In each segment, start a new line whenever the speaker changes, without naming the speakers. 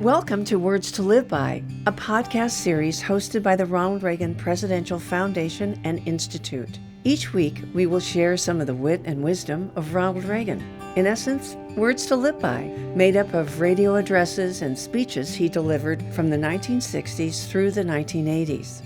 Welcome to Words to Live By, a podcast series hosted by the Ronald Reagan Presidential Foundation and Institute. Each week, we will share some of the wit and wisdom of Ronald Reagan. In essence, words to live by, made up of radio addresses and speeches he delivered from the 1960s through the 1980s.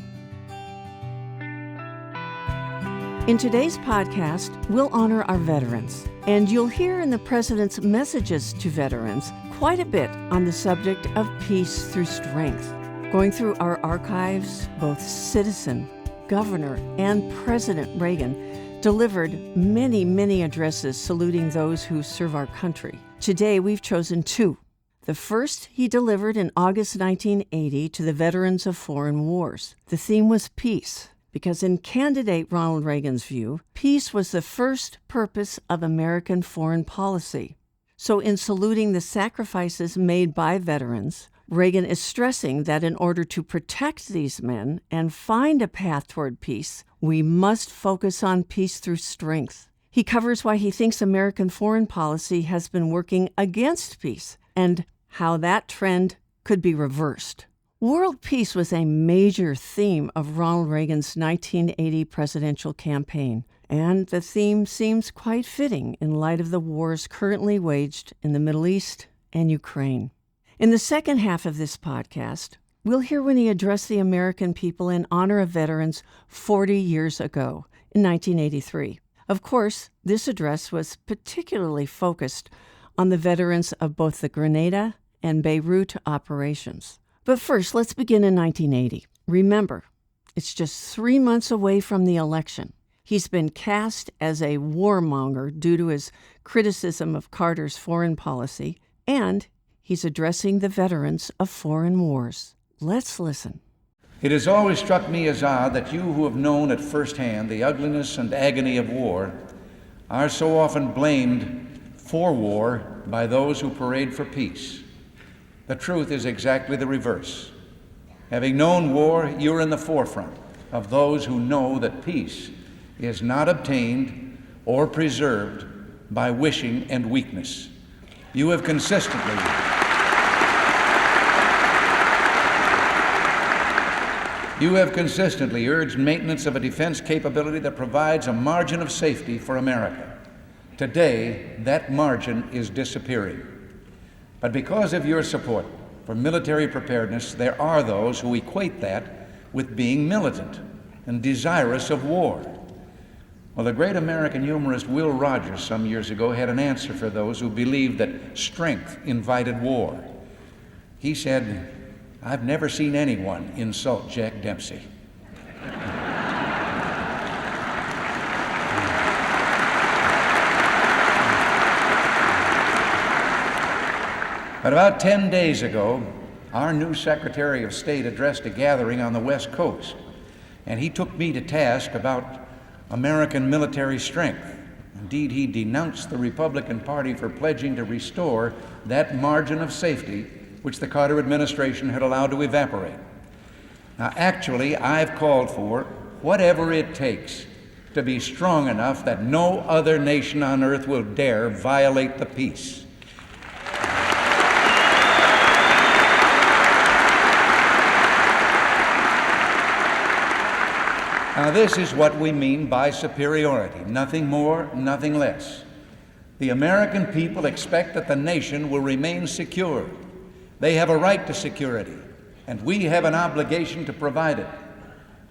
In today's podcast, we'll honor our veterans, and you'll hear in the President's messages to veterans quite a bit on the subject of peace through strength. Going through our archives, both citizen, Governor, and President Reagan delivered many addresses saluting those who serve our country. Today, we've chosen two. The first he delivered in August 1980 to the veterans of foreign wars. The theme was peace, because in candidate Ronald Reagan's view, peace was the first purpose of American foreign policy. So in saluting the sacrifices made by veterans, Reagan is stressing that in order to protect these men and find a path toward peace, we must focus on peace through strength. He covers why he thinks American foreign policy has been working against peace and how that trend could be reversed. World peace was a major theme of Ronald Reagan's 1980 presidential campaign, and the theme seems quite fitting in light of the wars currently waged in the Middle East and Ukraine. In the second half of this podcast, we'll hear when he addressed the American people in honor of veterans 40 years ago, in 1983. Of course, this address was particularly focused on the veterans of both the Grenada and Beirut operations. But first, let's begin in 1980. Remember, it's just 3 months away from the election. He's been cast as a warmonger due to his criticism of Carter's foreign policy, and he's addressing the veterans of foreign wars. Let's listen.
It has always struck me as odd that you who have known at first hand the ugliness and agony of war are so often blamed for war by those who parade for peace. The truth is exactly the reverse. Having known war, you're in the forefront of those who know that peace is not obtained or preserved by wishing and weakness. You have consistently urged maintenance of a defense capability that provides a margin of safety for America. Today, that margin is disappearing. But because of your support for military preparedness, there are those who equate that with being militant and desirous of war. Well, the great American humorist Will Rogers some years ago had an answer for those who believed that strength invited war. He said, "I've never seen anyone insult Jack Dempsey." But about 10 days ago, our new Secretary of State addressed a gathering on the West Coast, and he took me to task about American military strength. Indeed, he denounced the Republican Party for pledging to restore that margin of safety which the Carter administration had allowed to evaporate. Now, actually, I've called for whatever it takes to be strong enough that no other nation on earth will dare violate the peace. Now, this is what we mean by superiority, nothing more, nothing less. The American people expect that the nation will remain secure. They have a right to security, and we have an obligation to provide it.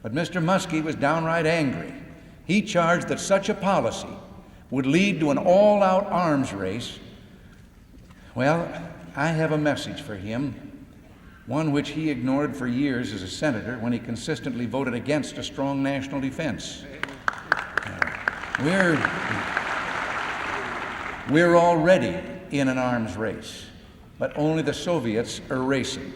But Mr. Muskie was downright angry. He charged that such a policy would lead to an all-out arms race. Well, I have a message for him, one which he ignored for years as a senator when he consistently voted against a strong national defense. We're already in an arms race, but only the Soviets are racing.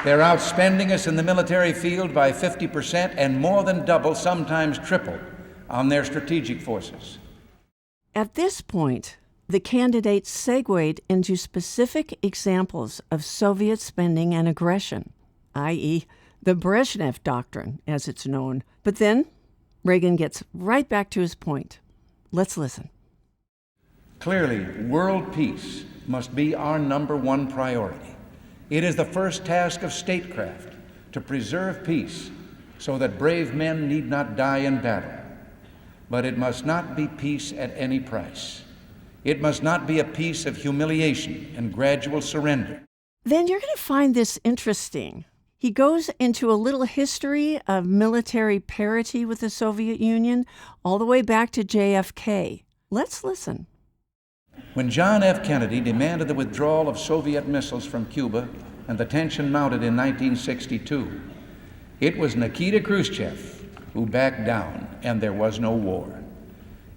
They're outspending us in the military field by 50% and more than double, sometimes triple, on their strategic forces.
At this point, the candidate segued into specific examples of Soviet spending and aggression, i.e., the Brezhnev Doctrine, as it's known. But then Reagan gets right back to his point. Let's listen.
Clearly, world peace must be our number one priority. It is the first task of statecraft to preserve peace so that brave men need not die in battle. But it must not be peace at any price. It must not be a peace of humiliation and gradual surrender.
Then you're going to find this interesting. He goes into a little history of military parity with the Soviet Union, all the way back to JFK. Let's listen.
When John F. Kennedy demanded the withdrawal of Soviet missiles from Cuba and the tension mounted in 1962, it was Nikita Khrushchev who backed down, and there was no war.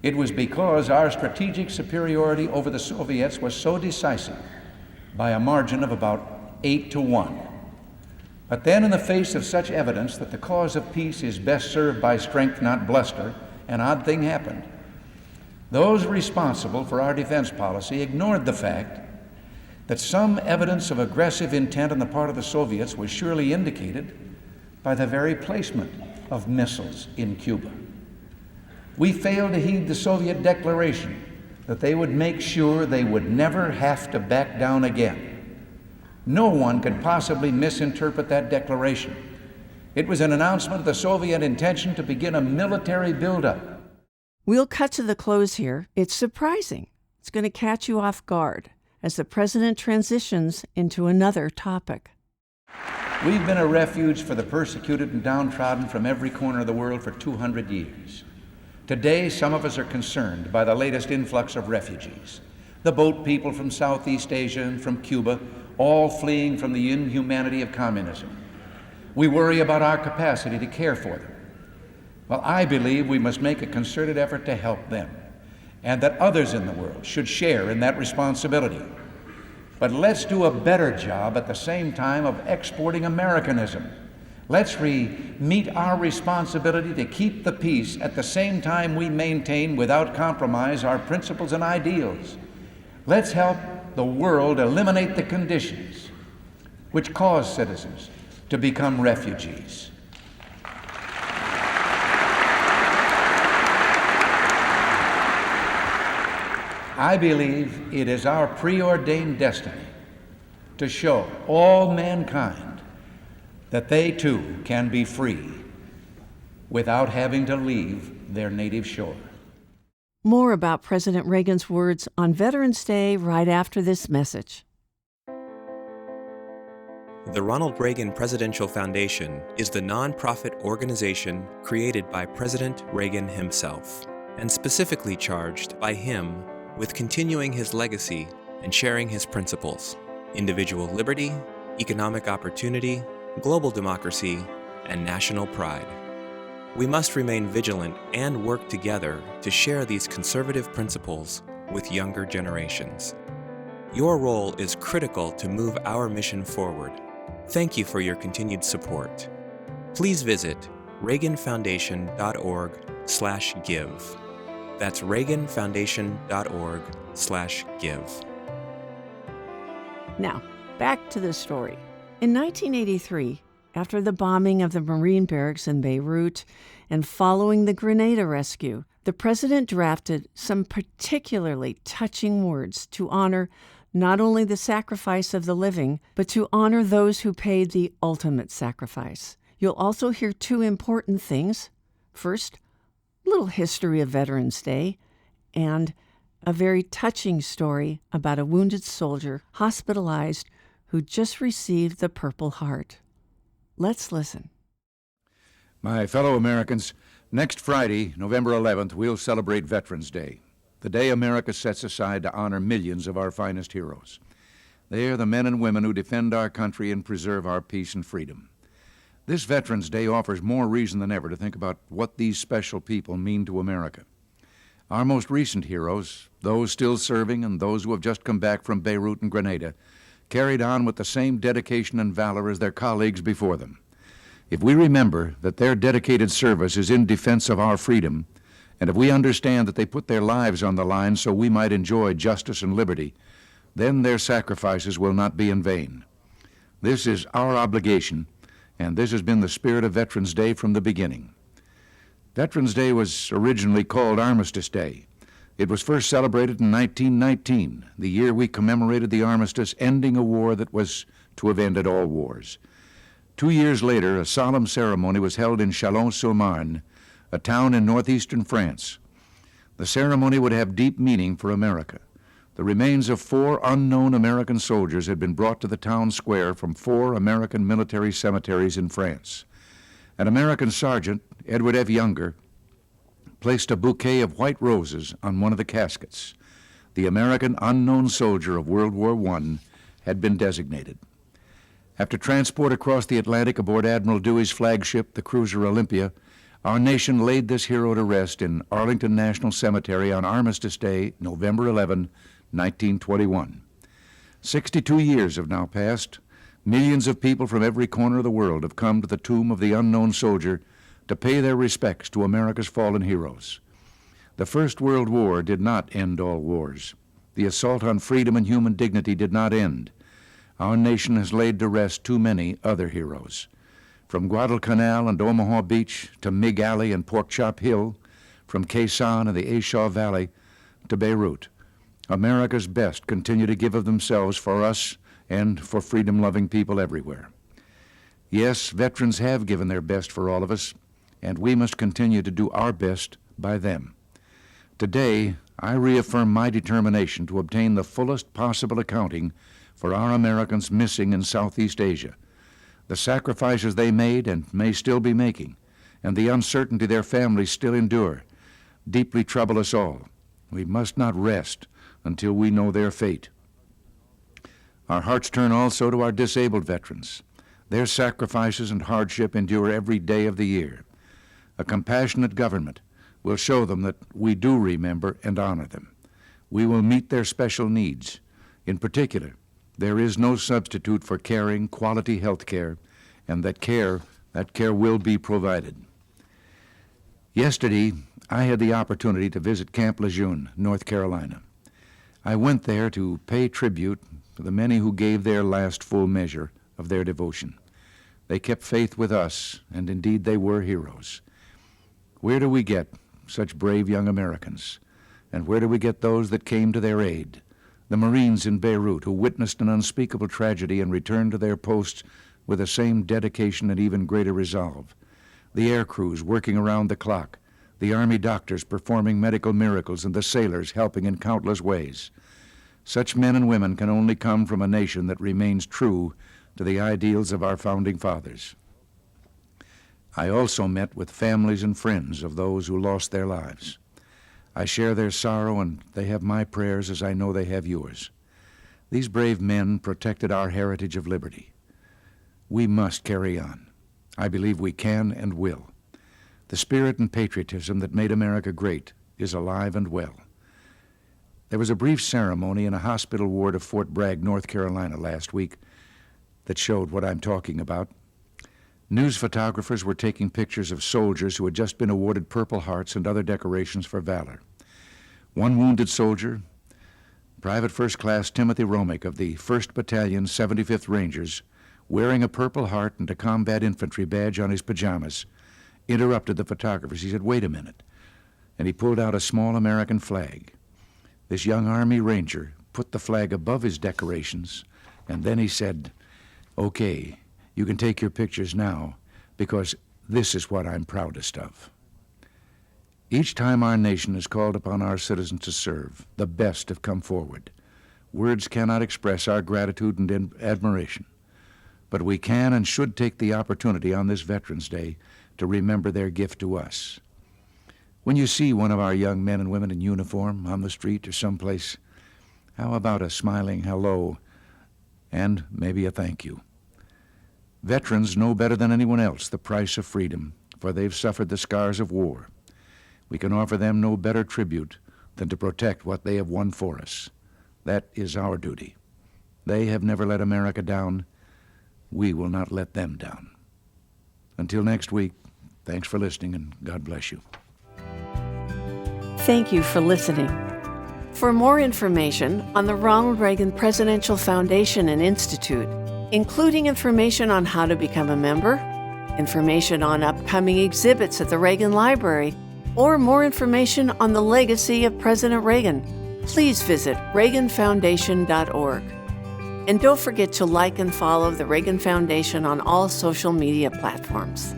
It was because our strategic superiority over the Soviets was so decisive, by a margin of about 8-1. But then, in the face of such evidence that the cause of peace is best served by strength, not bluster, an odd thing happened. Those responsible for our defense policy ignored the fact that some evidence of aggressive intent on the part of the Soviets was surely indicated by the very placement of missiles in Cuba. We failed to heed the Soviet declaration that they would make sure they would never have to back down again. No one could possibly misinterpret that declaration. It was an announcement of the Soviet intention to begin a military buildup.
We'll cut to the close here. It's surprising. It's going to catch you off guard as the president transitions into another topic.
We've been a refuge for the persecuted and downtrodden from every corner of the world for 200 years. Today, some of us are concerned by the latest influx of refugees. The boat people from Southeast Asia and from Cuba, all fleeing from the inhumanity of communism. We worry about our capacity to care for them. Well, I believe we must make a concerted effort to help them, and that others in the world should share in that responsibility. But let's do a better job at the same time of exporting Americanism. Let's meet our responsibility to keep the peace at the same time we maintain without compromise our principles and ideals. Let's help the world eliminate the conditions which cause citizens to become refugees. I believe it is our preordained destiny to show all mankind that they too can be free without having to leave their native shore.
More about President Reagan's words on Veterans Day right after this message.
The Ronald Reagan Presidential Foundation is the nonprofit organization created by President Reagan himself, and specifically charged by him with continuing his legacy and sharing his principles: individual liberty, economic opportunity, global democracy, and national pride. We must remain vigilant and work together to share these conservative principles with younger generations. Your role is critical to move our mission forward. Thank you for your continued support. Please visit reaganfoundation.org/give. That's reaganfoundation.org/give.
Now, back to the story. In 1983, after the bombing of the Marine barracks in Beirut and following the Grenada rescue, the president drafted some particularly touching words to honor not only the sacrifice of the living, but to honor those who paid the ultimate sacrifice. You'll also hear two important things. First, a little history of Veterans Day, and a very touching story about a wounded soldier hospitalized who just received the Purple Heart. Let's listen.
My fellow Americans, next Friday, November 11th, we'll celebrate Veterans Day, the day America sets aside to honor millions of our finest heroes. They are the men and women who defend our country and preserve our peace and freedom. This Veterans Day offers more reason than ever to think about what these special people mean to America. Our most recent heroes, those still serving and those who have just come back from Beirut and Grenada, carried on with the same dedication and valor as their colleagues before them. If we remember that their dedicated service is in defense of our freedom, and if we understand that they put their lives on the line so we might enjoy justice and liberty, then their sacrifices will not be in vain. This is our obligation, and this has been the spirit of Veterans Day from the beginning. Veterans Day was originally called Armistice Day. It was first celebrated in 1919, the year we commemorated the armistice ending a war that was to have ended all wars. 2 years later, a solemn ceremony was held in Chalon-sur-Marne, a town in northeastern France. The ceremony would have deep meaning for America. The remains of 4 unknown American soldiers had been brought to the town square from 4 American military cemeteries in France. An American sergeant, Edward F. Younger, placed a bouquet of white roses on one of the caskets. The American unknown soldier of World War I had been designated. After transport across the Atlantic aboard Admiral Dewey's flagship, the cruiser Olympia, our nation laid this hero to rest in Arlington National Cemetery on Armistice Day, November 11, 1921. 62 years have now passed. Millions of people from every corner of the world have come to the tomb of the unknown soldier to pay their respects to America's fallen heroes. The First World War did not end all wars. The assault on freedom and human dignity did not end. Our nation has laid to rest too many other heroes. From Guadalcanal and Omaha Beach to Mig Alley and Pork Chop Hill, from Khe Sanh and the Ashaw Valley to Beirut, America's best continue to give of themselves for us and for freedom-loving people everywhere. Yes, veterans have given their best for all of us, and we must continue to do our best by them. Today, I reaffirm my determination to obtain the fullest possible accounting for our Americans missing in Southeast Asia. The sacrifices they made and may still be making, and the uncertainty their families still endure, deeply trouble us all. We must not rest until we know their fate. Our hearts turn also to our disabled veterans. Their sacrifices and hardship endure every day of the year. A compassionate government will show them that we do remember and honor them. We will meet their special needs. In particular, there is no substitute for caring, quality health care, and that care will be provided. Yesterday, I had the opportunity to visit Camp Lejeune, North Carolina. I went there to pay tribute to the many who gave their last full measure of their devotion. They kept faith with us, and indeed they were heroes. Where do we get such brave young Americans? And where do we get those that came to their aid? The Marines in Beirut who witnessed an unspeakable tragedy and returned to their posts with the same dedication and even greater resolve. The air crews working around the clock, the Army doctors performing medical miracles, and the sailors helping in countless ways. Such men and women can only come from a nation that remains true to the ideals of our founding fathers. I also met with families and friends of those who lost their lives. I share their sorrow, and they have my prayers as I know they have yours. These brave men protected our heritage of liberty. We must carry on. I believe we can and will. The spirit and patriotism that made America great is alive and well. There was a brief ceremony in a hospital ward of Fort Bragg, North Carolina last week that showed what I'm talking about. News photographers were taking pictures of soldiers who had just been awarded Purple Hearts and other decorations for valor. One wounded soldier, Private First Class Timothy Romick of the 1st Battalion, 75th Rangers, wearing a Purple Heart and a combat infantry badge on his pajamas, interrupted the photographers. He said, "Wait a minute." And he pulled out a small American flag. This young Army Ranger put the flag above his decorations, and then he said, "Okay, you can take your pictures now, because this is what I'm proudest of." Each time our nation has called upon our citizens to serve, the best have come forward. Words cannot express our gratitude and admiration, but we can and should take the opportunity on this Veterans Day to remember their gift to us. When you see one of our young men and women in uniform on the street or someplace, how about a smiling hello and maybe a thank you? Veterans know better than anyone else the price of freedom, for they've suffered the scars of war. We can offer them no better tribute than to protect what they have won for us. That is our duty. They have never let America down. We will not let them down. Until next week, thanks for listening, and God bless you.
Thank you for listening. For more information on the Ronald Reagan Presidential Foundation and Institute, including information on how to become a member, information on upcoming exhibits at the Reagan Library, or more information on the legacy of President Reagan, please visit reaganfoundation.org. And don't forget to like and follow the Reagan Foundation on all social media platforms.